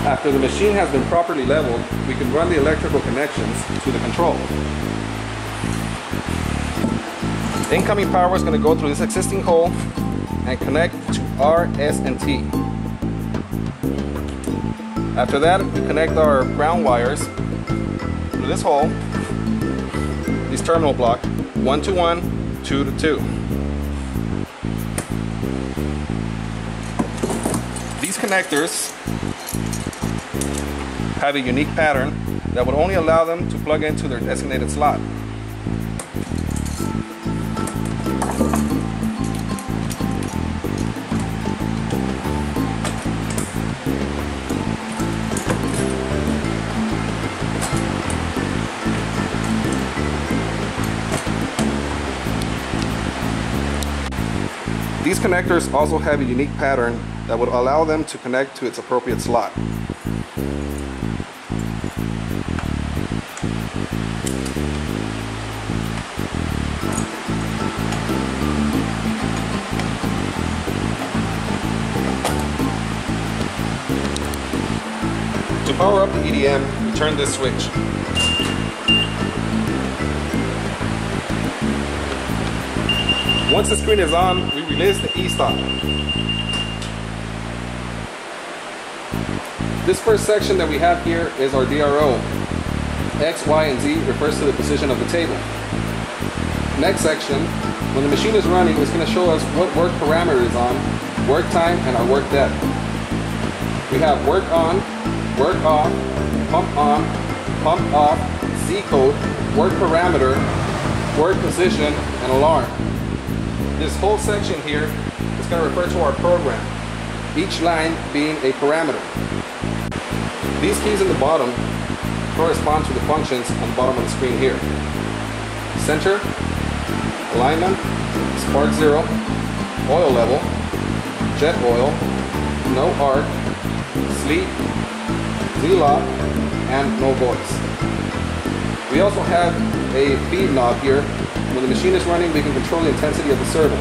After the machine has been properly leveled, we can run the electrical connections to the control. Incoming power is going to go through this existing hole and connect to R, S, and T. After that, we connect our ground wires through this hole, these terminal block, 1 to 1, 2 to 2. These connectors have a unique pattern that would only allow them to plug into their designated slot. These connectors also have a unique pattern that would allow them to connect to its appropriate slot. To power up the EDM, we turn this switch. Once the screen is on, we release the E-stop. This first section that we have here is our DRO. X, Y, and Z refers to the position of the table. Next section, when the machine is running, it's going to show us what work parameter is on, work time, and our work depth. We have work on, work off, pump off, Z code, work parameter, work position, and alarm. This whole section here is going to refer to our program, each line being a parameter. These keys in the bottom correspond to the functions on the bottom of the screen here. Center, alignment, spark zero, oil level, jet oil, no arc, sleep, Z-lock, and no voice. We also have a feed knob here. When the machine is running, we can control the intensity of the servo.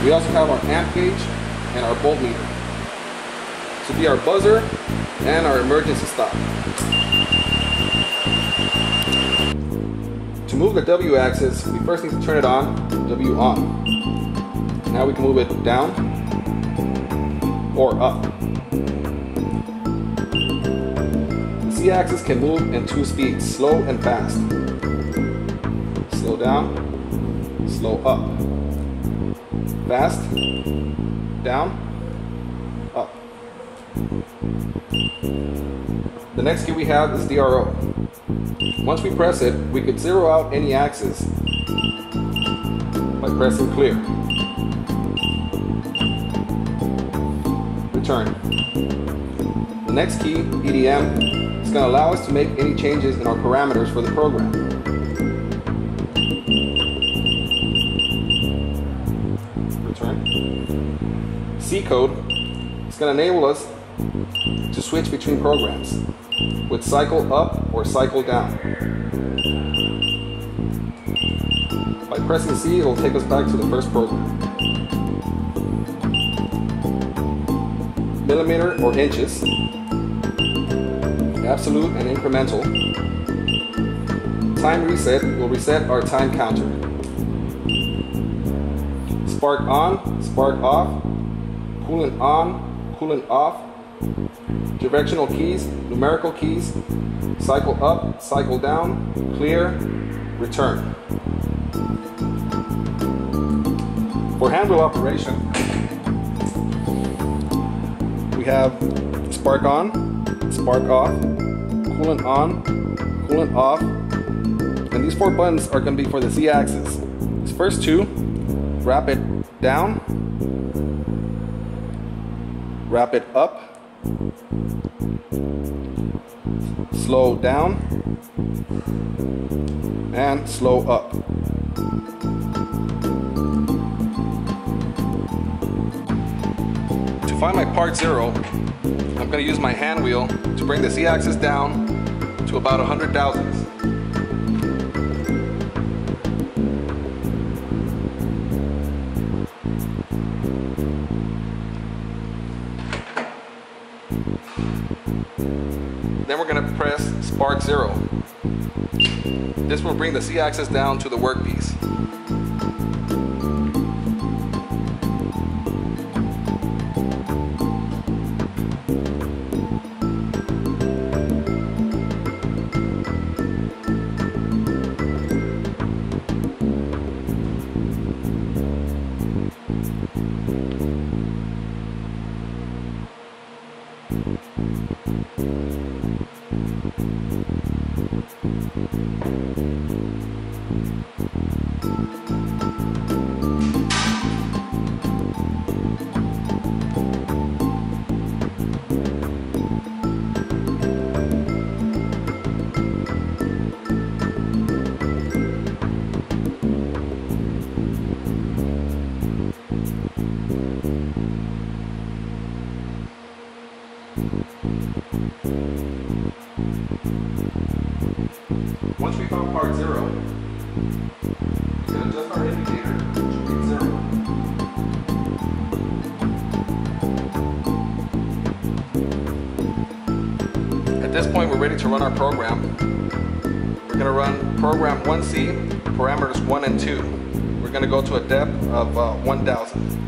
We also have our amp gauge and our voltmeter. This will be our buzzer and our emergency stop. To move the W axis, we first need to turn it on, W on. Now we can move it down or up. The Z axis can move in two speeds, slow and fast. Slow down, slow up. Fast, down, up. The next key we have is DRO. Once we press it, we could zero out any axis by pressing clear. Return. The next key, EDM, is going to allow us to make any changes in our parameters for the program. C code is going to enable us to switch between programs with cycle up or cycle down. By pressing C, it will take us back to the first program. Millimeter or inches, absolute and incremental. Time reset will reset our time counter. Spark on, spark off, coolant on, coolant off, directional keys, numerical keys, cycle up, cycle down, clear, return. For handwheel operation, we have spark on, spark off, coolant on, coolant off, and these 4 buttons are going to be for the Z-axis. These first 2, wrap it down, wrap it up, slow down, and slow up. To find my part 0, I'm going to use my hand wheel to bring the Z-axis down to about 100 thousandths. Then we're going to press spark 0. This will bring the Z-axis down to the workpiece. Once we found part 0, we can adjust our indicator to read 0. At this point, we're ready to run our program. We're going to run program 1C, parameters 1 and 2. We're going to go to a depth of 1000.